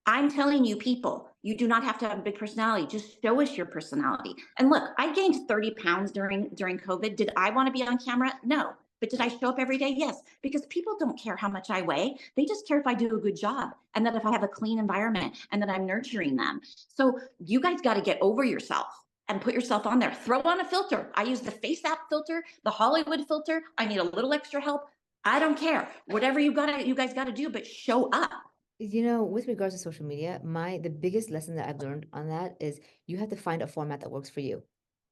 I'm telling you, people, you do not have to have a big personality. Just show us your personality. And look, I gained 30 pounds during COVID. Did I want to be on camera? No. But did I show up every day? Yes, because people don't care how much I weigh. They just care if I do a good job and that if I have a clean environment and that I'm nurturing them. So you guys got to get over yourself and put yourself on there. Throw on a filter. I use the Face App filter, the Hollywood filter. I need a little extra help. I don't care. Whatever you guys got to do, but show up. You know, with regards to social media, the biggest lesson that I've learned on that is you have to find a format that works for you.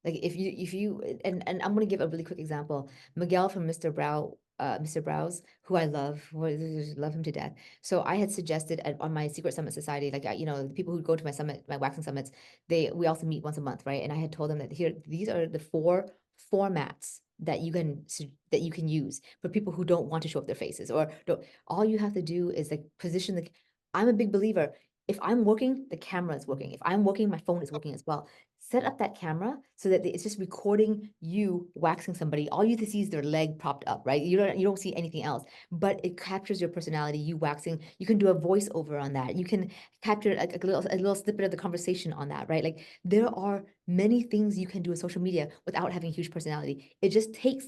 Like if you and I'm going to give a really quick example. Miguel from Mr. Brow's, who I love him to death. So I had suggested on my Secret Summit Society, like, you know, the people who go to my waxing summits, we also meet once a month, right? And I had told them that these are the 4 formats that you can use for people who don't want to show up their faces or don't. All you have to do is like position I'm a big believer. If I'm working, the camera is working. If I'm working, my phone is working as well. Set up that camera so that it's just recording you waxing somebody. All you have to see is their leg propped up, right? You don't see anything else, but it captures your personality, you waxing. You can do a voiceover on that. You can capture a little snippet of the conversation on that, right? Like there are many things you can do with social media without having huge personality. It just takes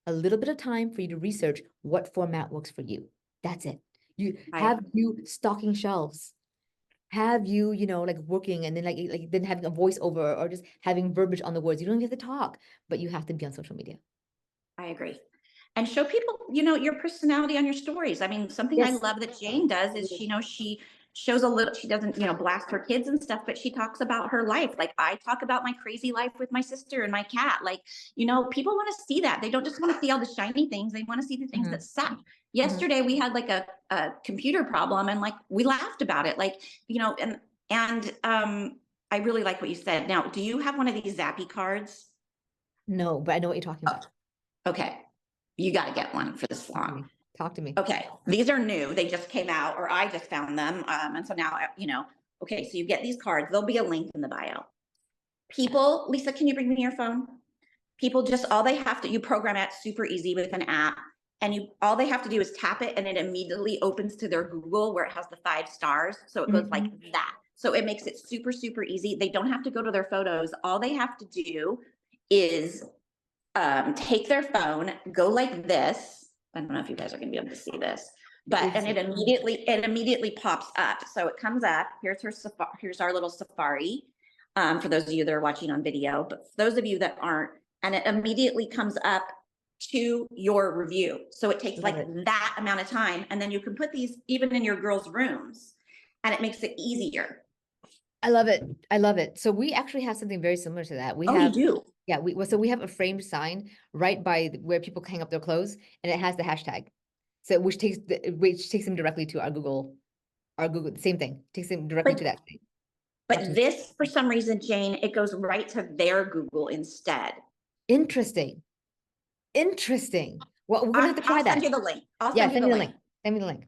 a little bit of time for you to research what format works for you. That's it. You stocking shelves. Have you, you know, like working and then like then having a voiceover or just having verbiage on the words. You don't even have to talk, but you have to be on social media. I agree. And show people, you know, your personality on your stories. I mean, something I love that Jane does is, you know, she shows a little, she doesn't, you know, blast her kids and stuff, but she talks about her life. Like I talk about my crazy life with my sister and my cat. Like, you know, people want to see that. They don't just want to see all the shiny things. They want to see the things that suck. Yesterday we had like a computer problem and like we laughed about it. Like, you know, and I really like what you said. Now, do you have one of these Zappycards? No, but I know what you're talking about. Okay. You got to get one for the salon. Talk to me. Okay. These are new. They just came out or I just found them. And so now, you know, okay. So you get these cards. There'll be a link in the bio. People, Lisa, can you bring me your phone? People just, all they have to, you program it super easy with an app and all they have to do is tap it and it immediately opens to their Google where it has the 5 stars. So it goes like that. So it makes it super, super easy. They don't have to go to their photos. All they have to do is take their phone, go like this. I don't know if you guys are going to be able to see this, but and it immediately pops up. So it comes up. Here's our little Safari. For those of you that are watching on video, but for those of you that aren't, and it immediately comes up to your review. So it takes like that amount of time, and then you can put these even in your girls' rooms, and it makes it easier. I love it. I love it. So we actually have something very similar to that. You do? Yeah, so we have a framed sign right by where people hang up their clothes, and it has the hashtag. So which takes them directly to our Google, same thing, takes them directly to that thing. But this, for some reason, Jane, it goes right to their Google instead. Interesting. Well, we're gonna have to try I'll send that. you the link. I'll Yeah, send you send the me the link. link. Send me the link.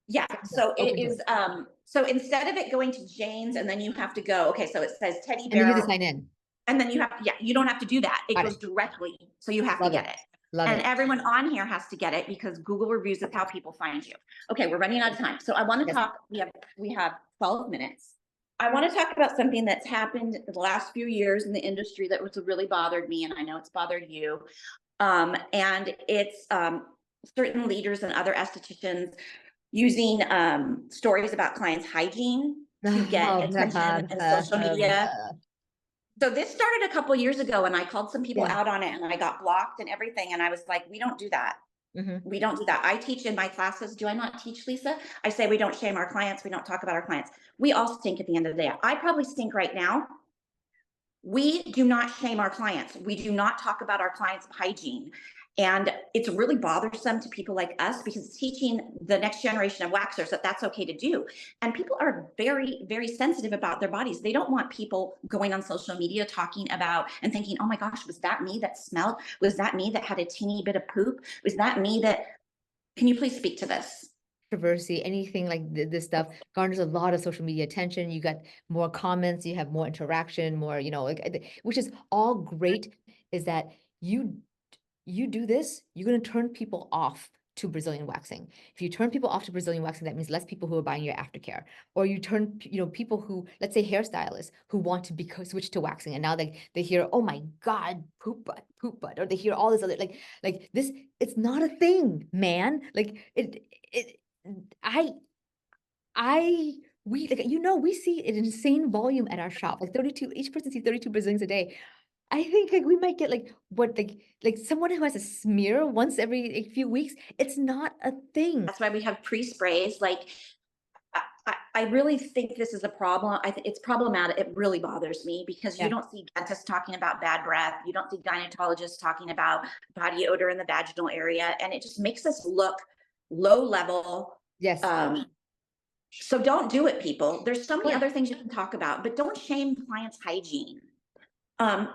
Yeah, so Open it to is, it. so instead of it going to Jane's and then you have to go, okay, so it says teddy And then you have to bear, sign in. and then you have, yeah, you don't have to do that. It Got goes it. directly, so you have to Love get it. it. Love And it. everyone on here has to get it because Google reviews is how people find you. Okay, we're running out of time. So I want to Yes. talk, we have 12 minutes. I want to talk about something that's happened the last few years in the industry that was really bothered me, and I know it's bothered you. And it's certain leaders and other estheticians using stories about clients' hygiene to get attention and social media. So this started a couple years ago, and I called some people Yeah. out on it, and I got blocked and everything. And I was like, we don't do that. We don't do that. I teach in my classes. Do I not teach, Lisa? I say we don't shame our clients. We don't talk about our clients. We all stink at the end of the day. I probably stink right now. We do not shame our clients. We do not talk about our clients' hygiene. And it's really bothersome to people like us because it's teaching the next generation of waxers that that's okay to do. And people are very, very sensitive about their bodies. They don't want people going on social media talking about and thinking, oh my gosh, was that me that smelled? Was that me that had a teeny bit of poop? Was that me that, can you please speak to this? Controversy, anything like this stuff garners a lot of social media attention. You got more comments, you have more interaction, more, which is all great, is that you do this, you're going to turn people off to Brazilian waxing. If you turn people off to Brazilian waxing, that means less people who are buying your aftercare. Or you turn, people who, let's say hairstylists who want to switch to waxing, and now they hear, oh my God, poop butt, or they hear all this other, like this, it's not a thing, man. Like we we see an insane volume at our shop, like 32, each person sees 32 Brazilians a day. I think like we might get like someone who has a smear once every few weeks. It's not a thing. That's why we have pre-sprays. Like, I really think this is a problem. I think it's problematic. It really bothers me because you don't see dentists talking about bad breath. You don't see gynecologists talking about body odor in the vaginal area. And it just makes us look low level. Yes. So don't do it, people. There's so many other things you can talk about, but don't shame clients' hygiene.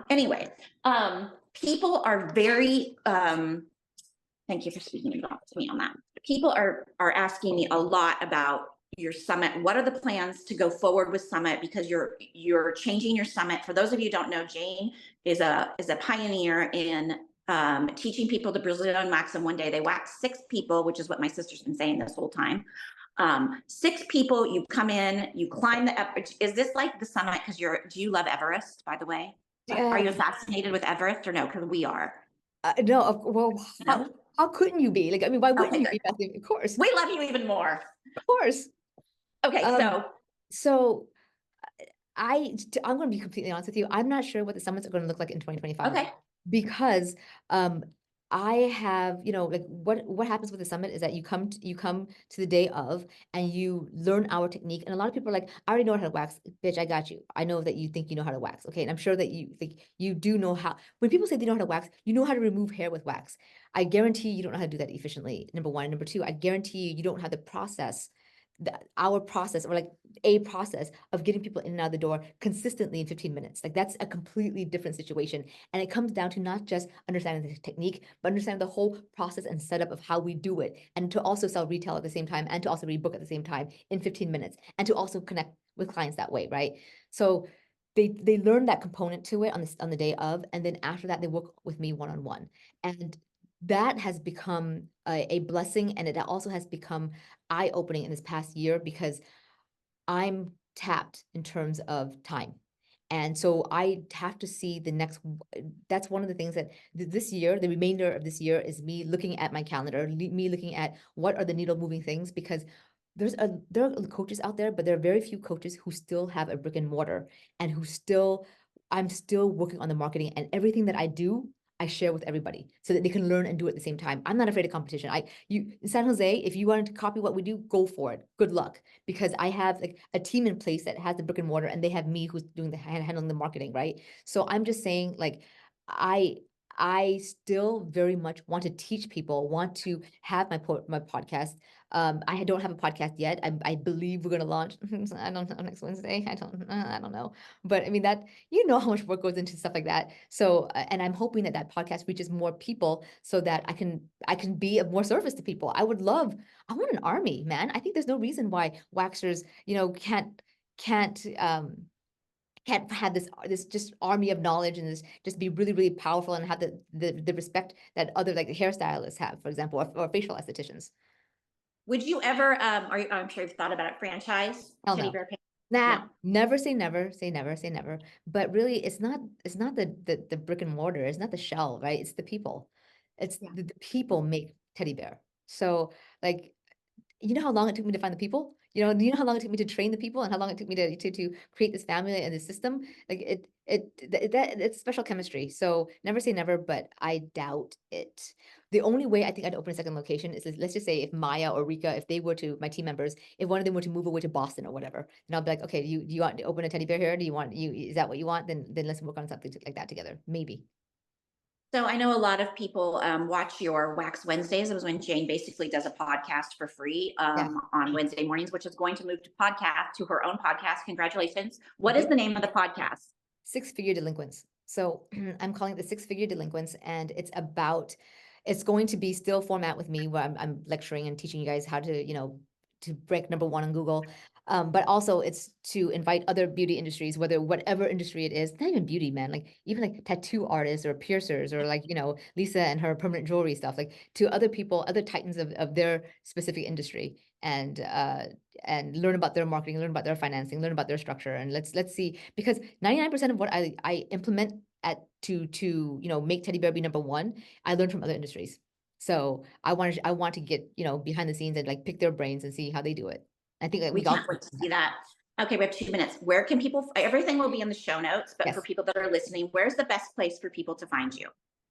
Anyway, people are very, thank you for speaking to me on that. People are asking me a lot about your summit. What are the plans to go forward with summit? Because you're changing your summit. For those of you who don't know, Jane is a pioneer in teaching people to Brazilian wax in one day. They wax 6 people, which is what my sister's been saying this whole time. 6 people, you come in, you climb is this like the summit? Because do you love Everest, by the way? Are you fascinated with Everest or no? Because we are. No, well, how couldn't you be? Like, I mean, why wouldn't you be fascinated? Of course. We love you even more. Of course. Okay, so I'm going to be completely honest with you. I'm not sure what the summits are going to look like in 2025. Okay. Because I have, like what happens with the summit is that you come to the day of and you learn our technique. And a lot of people are like, I already know how to wax. Bitch, I got you. I know that you think you know how to wax. Okay. And I'm sure that you think you do know how. When people say they know how to wax, you know how to remove hair with wax. I guarantee you don't know how to do that efficiently. Number one. Number two, I guarantee you don't have the process, our process, or like a process of getting people in and out of the door consistently in 15 minutes. Like that's a completely different situation. And it comes down to not just understanding the technique, but understanding the whole process and setup of how we do it. And to also sell retail at the same time, and to also rebook at the same time in 15 minutes, and to also connect with clients that way, right? So they learn that component to it on the day of, and then after that, they work with me one-on-one. And that has become a blessing, and it also has become eye-opening in this past year because I'm tapped in terms of time. And so I have to see the next, that's one of the things that this year, the remainder of this year is me looking at my calendar, me looking at what are the needle moving things, because there are coaches out there, but there are very few coaches who still have a brick and mortar and I'm still working on the marketing, and everything that I do, I share with everybody so that they can learn and do it at the same time. I'm not afraid of competition. In San Jose, if you wanted to copy what we do, go for it. Good luck, because I have like a team in place that has the brick and mortar, and they have me who's doing handling the marketing, right? So I'm just saying, like, I I still very much want to teach people, want to have my podcast. I don't have a podcast yet. I believe we're going to launch, I don't know, next Wednesday. I don't know. But I mean, that, you know, how much work goes into stuff like that. So, and I'm hoping that that podcast reaches more people so that I can be of more service to people. I want an army, man. I think there's no reason why waxers, you know, can't have this just army of knowledge and this just be really, really powerful and have the respect that other, like, hairstylists have, for example, or facial estheticians. Would you ever, I'm sure you've thought about it, franchise Hell Teddy no. Bear Peng? Nah, No. never say never, say never, say never. But really, it's not the brick and mortar, it's not the shell, right? It's the people. It's Yeah. the people make teddy bear. So, like, you know how long it took me to find the people? You know how long it took me to train the people and how long it took me to create this family and this system? Like, it's special chemistry. So never say never, but I doubt it. The only way I think I'd open a second location is, let's just say if Maya or Rika, if they were to, my team members, if one of them were to move away to Boston or whatever, then I'll be like, okay, do you want to open a teddy bear here? Is that what you want? Then let's work on something like that together. Maybe. So I know a lot of people watch your Wax Wednesdays. It was when Jane basically does a podcast for free on Wednesday mornings, which is going to move to her own podcast. Congratulations. What is the name of the podcast? Six-Figure Delinquents. So I'm calling it the Six-Figure Delinquents, and it's going to be still format with me where I'm lecturing and teaching you guys how to, you know, to break number one on Google. But also it's to invite other beauty industries, whatever industry it is, not even beauty, man, like even like tattoo artists or piercers or, like, you know, Lisa and her permanent jewelry stuff, like, to other people, other titans of their specific industry, and learn about their marketing, learn about their financing, learn about their structure. And let's see, because 99% of what I implement to you know, make teddy bear be number one, I learned from other industries. So I want to get, you know, behind the scenes and, like, pick their brains and see how they do it. I think that we can't wait to see that. Okay, we have 2 minutes. Where can people, everything will be in the show notes, but for people that are listening, where's the best place for people to find you?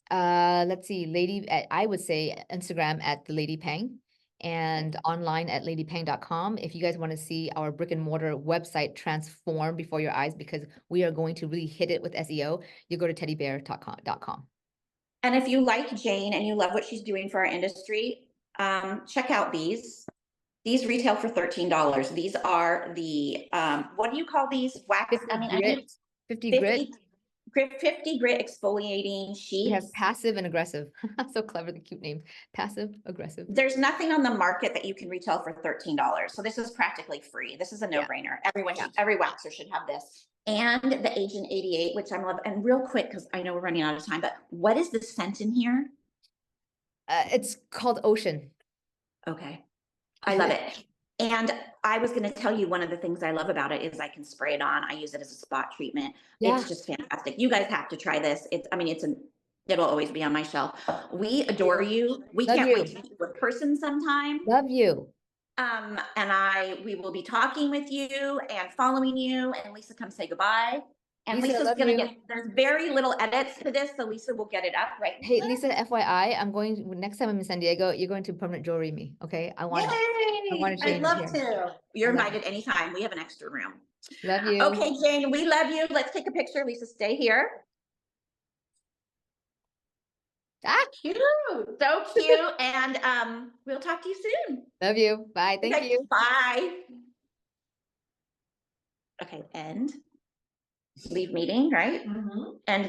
Let's see, I would say Instagram at the Lady Peng, and online at ladypeng.com. If you guys want to see our brick and mortar website transform before your eyes, because we are going to really hit it with SEO, you go to teddybear.com. And if you like Jane and you love what she's doing for our industry, check out these. These retail for $13. These are the, what do you call these? Wax, 50 grit 50 grit exfoliating sheets. We have passive and aggressive. So clever, the cute name. Passive, aggressive. There's nothing on the market that you can retail for $13. So this is practically free. This is a no-brainer. Every waxer should have this. And the Agent 88, which I'm loving. And real quick, because I know we're running out of time, but what is the scent in here? It's called Ocean. Okay. I love it. And I was going to tell you, one of the things I love about it is I can spray it on. I use it as a spot treatment. Yeah. It's just fantastic. You guys have to try this. It'll always be on my shelf. We adore you. We can't wait to meet you in person sometime. Love you. And we will be talking with you and following you. And Lisa, come say goodbye. And Lisa's going to there's very little edits to this, so Lisa will get it up, right? Hey, Lisa, FYI, next time I'm in San Diego, you're going to permanent jewelry me, okay? I want to change. I'd love to. You're invited anytime. We have an extra room. Love you. Okay, Jane, we love you. Let's take a picture. Lisa, stay here. Cute. So cute. And we'll talk to you soon. Love you. Bye. Thank you. Bye. Okay, end. Leave meeting, right? And